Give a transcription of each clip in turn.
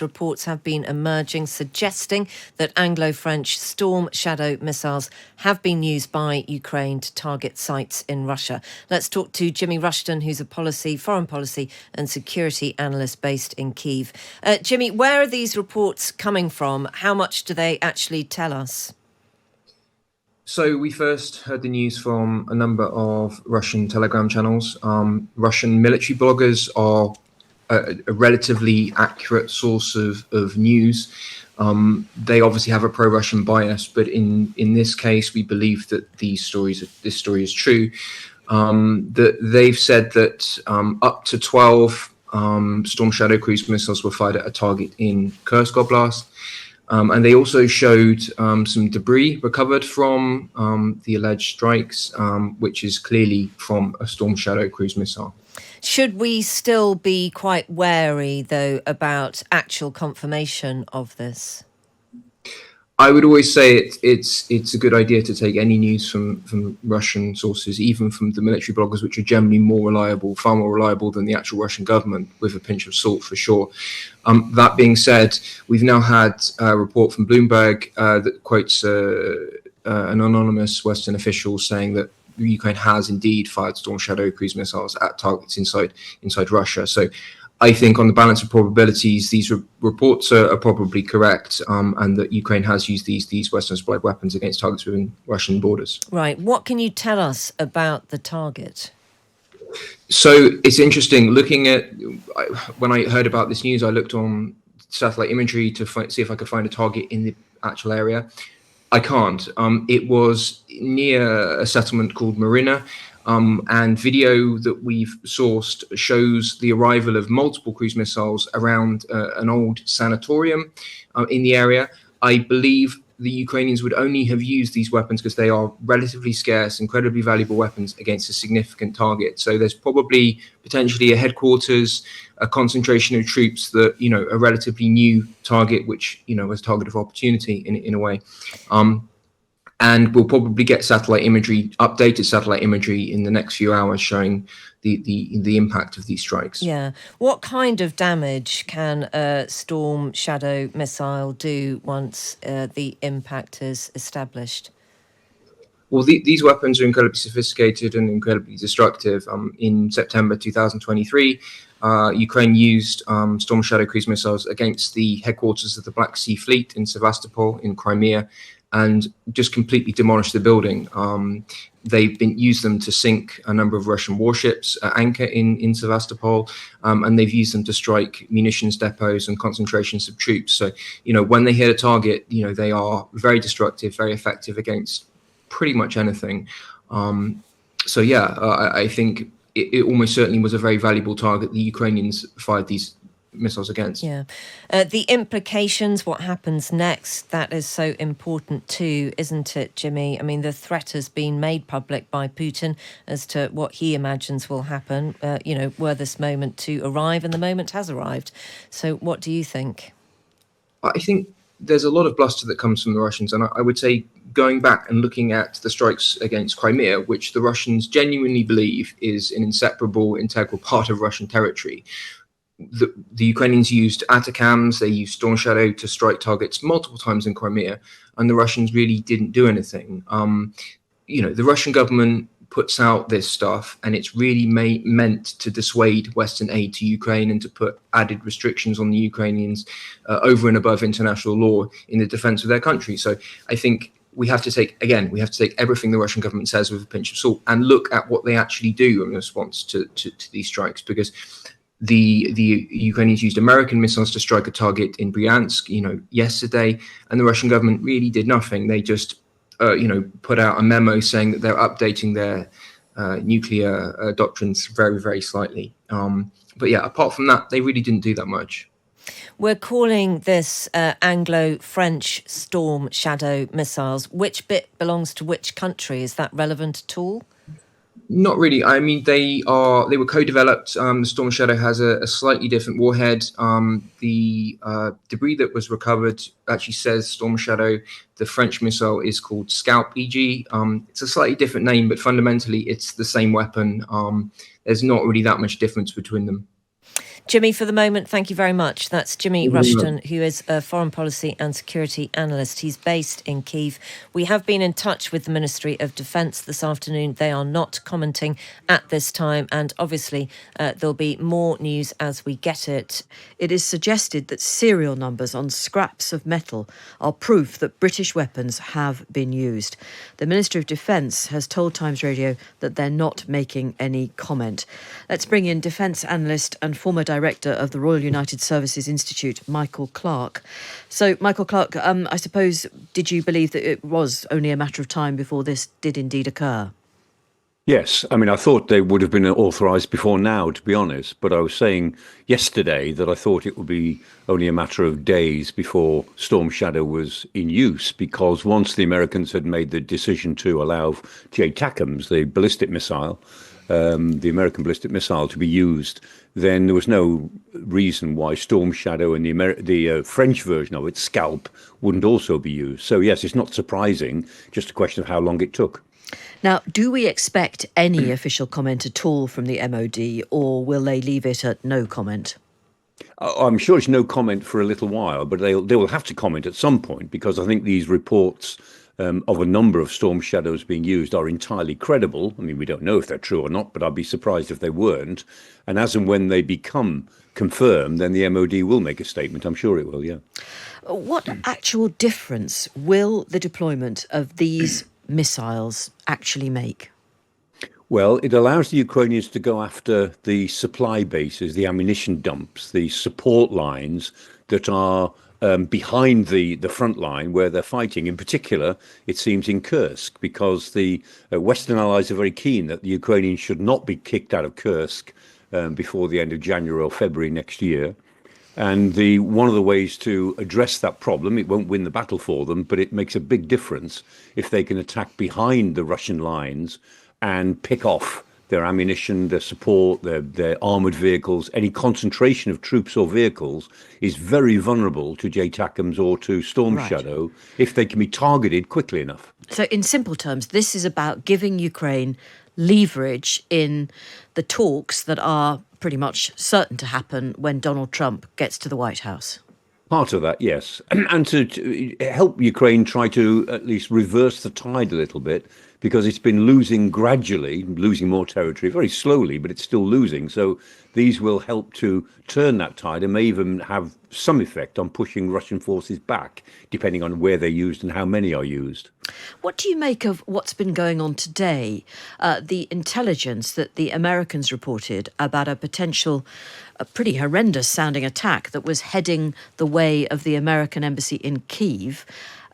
Reports have been emerging suggesting that Anglo-French Storm Shadow missiles have been used by Ukraine to target sites in Russia. Let's talk to Jimmy Rushton, who's a foreign policy and security analyst based in Kyiv. Jimmy, where are these reports coming from? How much do they actually tell us? So we first heard the news from a number of Russian Telegram channels. Russian military bloggers are a relatively accurate source of news. They obviously have a pro-Russian bias, but in this case, we believe that this story is true. That they've said that up to 12 Storm Shadow cruise missiles were fired at a target in Kursk Oblast. And they also showed some debris recovered from the alleged strikes, which is clearly from a Storm Shadow cruise missile. Should we still be quite wary, though, about actual confirmation of this? I would always say it's a good idea to take any news from Russian sources, even from the military bloggers, which are generally far more reliable than the actual Russian government, with a pinch of salt for sure. That being said, we've now had a report from Bloomberg that quotes an anonymous Western official saying that Ukraine has indeed fired Storm Shadow cruise missiles at targets inside Russia. So I think on the balance of probabilities, these reports are probably correct, and that Ukraine has used these Western supplied weapons against targets within Russian borders. Right. What can you tell us about the target? So it's interesting when I heard about this news, I looked on satellite imagery to see if I could find a target in the actual area. I can't. It was near a settlement called Marina. And video that we've sourced shows the arrival of multiple cruise missiles around an old sanatorium in the area. I believe the Ukrainians would only have used these weapons because they are relatively scarce, incredibly valuable weapons against a significant target. So there's probably potentially a headquarters, a concentration of troops that, a relatively new target, which, was a target of opportunity in a way. And we'll probably get updated satellite imagery in the next few hours showing the impact of these strikes. Yeah. What kind of damage can a Storm Shadow missile do once the impact is established? Well, these weapons are incredibly sophisticated and incredibly destructive. In September 2023, Ukraine used Storm Shadow cruise missiles against the headquarters of the Black Sea Fleet in Sevastopol in Crimea, and just completely demolished the building. They've used them to sink a number of Russian warships at anchor in Sevastopol, and they've used them to strike munitions depots and concentrations of troops. So, when they hit a target, they are very destructive, very effective against pretty much anything. So yeah, I think it almost certainly was a very valuable target the Ukrainians fired these missiles against. Yeah. The implications, what happens next, that is so important too, isn't it, Jimmy? I mean, the threat has been made public by Putin as to what he imagines will happen, were this moment to arrive, and the moment has arrived. So what do you think? I think there's a lot of bluster that comes from the Russians, and I would say going back and looking at the strikes against Crimea, which the Russians genuinely believe is an inseparable, integral part of Russian territory. The Ukrainians used ATACMS, they used Storm Shadow to strike targets multiple times in Crimea, and the Russians really didn't do anything. The Russian government puts out this stuff, and it's really meant to dissuade Western aid to Ukraine and to put added restrictions on the Ukrainians over and above international law in the defense of their country. So I think we have to take everything the Russian government says with a pinch of salt and look at what they actually do in response to these strikes, because the Ukrainians used American missiles to strike a target in Bryansk, yesterday, and the Russian government really did nothing. They just, put out a memo saying that they're updating their nuclear doctrines very, very slightly. But yeah, apart from that, they really didn't do that much. We're calling this Anglo-French Storm Shadow missiles. Which bit belongs to which country? Is that relevant at all? Not really. I mean, they were co-developed. The Storm Shadow has a slightly different warhead. The debris that was recovered actually says Storm Shadow. The French missile is called Scalp EG. It's a slightly different name, but fundamentally it's the same weapon. There's not really that much difference between them. Jimmy, for the moment, thank you very much. That's Jimmy Thank you very much. Rushton, who is a foreign policy and security analyst. He's based in Kyiv. We have been in touch with the Ministry of Defence this afternoon. They are not commenting at this time, and obviously there'll be more news as we get it. It is suggested that serial numbers on scraps of metal are proof that British weapons have been used. The Ministry of Defence has told Times Radio that they're not making any comment. Let's bring in defence analyst and former director of the Royal United Services Institute, Michael Clark. So, Michael Clark, I suppose, did you believe that it was only a matter of time before this did indeed occur? Yes, I mean, I thought they would have been authorised before now, to be honest. But I was saying yesterday that I thought it would be only a matter of days before Storm Shadow was in use, because once the Americans had made the decision to allow JTACMS, the ballistic missile, the American ballistic missile, to be used, then there was no reason why Storm Shadow and the French version of it, Scalp, wouldn't also be used. So yes, it's not surprising, just a question of how long it took. Now, do we expect any official comment at all from the MOD, or will they leave it at no comment? I'm sure it's no comment for a little while, but they will have to comment at some point, because I think these reports of a number of Storm Shadows being used are entirely credible. I mean, we don't know if they're true or not, but I'd be surprised if they weren't. And as and when they become confirmed, then the MOD will make a statement. I'm sure it will, yeah. What actual difference will the deployment of these missiles actually make? Well, it allows the Ukrainians to go after the supply bases, the ammunition dumps, the support lines that are behind the front line where they're fighting. In particular, it seems in Kursk, because the Western allies are very keen that the Ukrainians should not be kicked out of Kursk before the end of January or February next year. And one of the ways to address that problem, it won't win the battle for them, but it makes a big difference if they can attack behind the Russian lines and pick off their ammunition, their support, their armoured vehicles. Any concentration of troops or vehicles is very vulnerable to JTACMS or to Storm Shadow if they can be targeted quickly enough. So in simple terms, this is about giving Ukraine leverage in the talks that are pretty much certain to happen when Donald Trump gets to the White House. Part of that, yes. And to help Ukraine try to at least reverse the tide a little bit, because it's been losing gradually, losing more territory, very slowly, but it's still losing. So these will help to turn that tide and may even have some effect on pushing Russian forces back, depending on where they're used and how many are used. What do you make of what's been going on today? The intelligence that the Americans reported about a potential, a pretty horrendous sounding attack that was heading the way of the American embassy in Kyiv.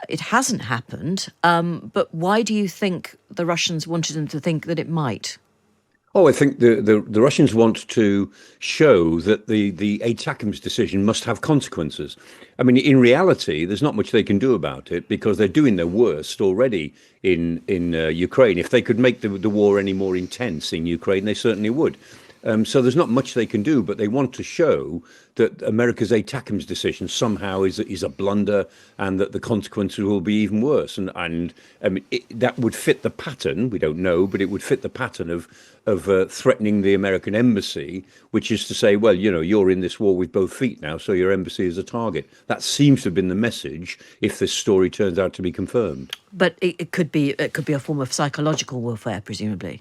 It hasn't happened, but why do you think the Russians wanted them to think that it might? Oh, I think the Russians want to show that the ATACMS decision must have consequences. I mean, in reality, there's not much they can do about it, because they're doing their worst already in Ukraine. If they could make the war any more intense in Ukraine, they certainly would. So there's not much they can do, but they want to show that America's ATACMS decision somehow is a blunder, and that the consequences will be even worse. And I mean, that would fit the pattern. We don't know, but it would fit the pattern of threatening the American embassy, which is to say, well, you know, you're in this war with both feet now, so your embassy is a target. That seems to have been the message, if this story turns out to be confirmed. But it could be a form of psychological warfare, presumably.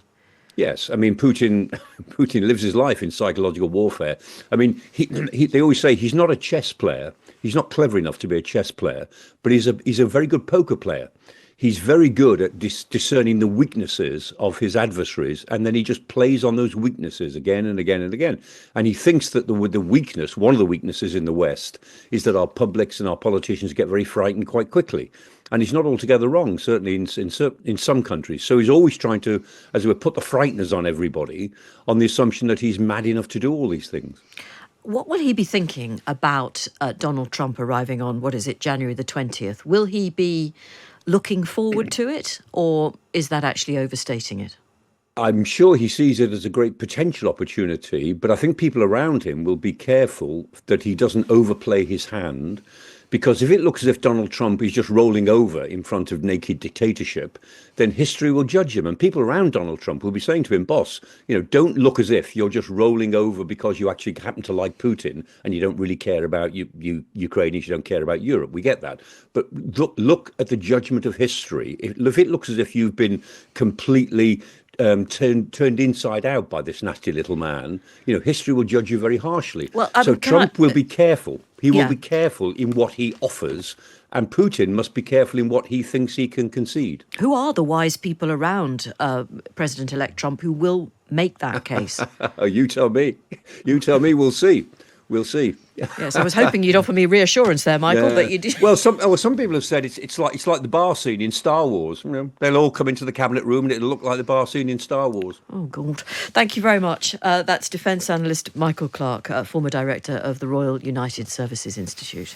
Yes, I mean, Putin lives his life in psychological warfare. I mean, they always say he's not a chess player. He's not clever enough to be a chess player, but he's a very good poker player. He's very good at discerning the weaknesses of his adversaries, and then he just plays on those weaknesses again and again and again. And he thinks that one of the weaknesses in the West, is that our publics and our politicians get very frightened quite quickly. And he's not altogether wrong, certainly in some countries. So he's always trying to, as it were, put the frighteners on everybody on the assumption that he's mad enough to do all these things. What will he be thinking about Donald Trump arriving on, January the 20th? Will he be looking forward to it, or is that actually overstating it? I'm sure he sees it as a great potential opportunity, but I think people around him will be careful that he doesn't overplay his hand, Because if it looks as if Donald Trump is just rolling over in front of naked dictatorship, then history will judge him. And people around Donald Trump will be saying to him, boss, don't look as if you're just rolling over because you actually happen to like Putin and you don't really care about Ukrainians, you don't care about Europe. We get that. But look at the judgment of history. If it looks as if you've been completely turned inside out by this nasty little man, history will judge you very harshly. Well, so Trump will be careful. He will be careful in what he offers, and Putin must be careful in what he thinks he can concede. Who are the wise people around President-elect Trump who will make that case? You tell me. You tell me. We'll see. We'll see. Yes, I was hoping you'd offer me reassurance there, Michael, but you did. Well, some people have said it's like the bar scene in Star Wars. They'll all come into the cabinet room and it'll look like the bar scene in Star Wars. Oh, God. Thank you very much. That's defence analyst Michael Clarke, former director of the Royal United Services Institute.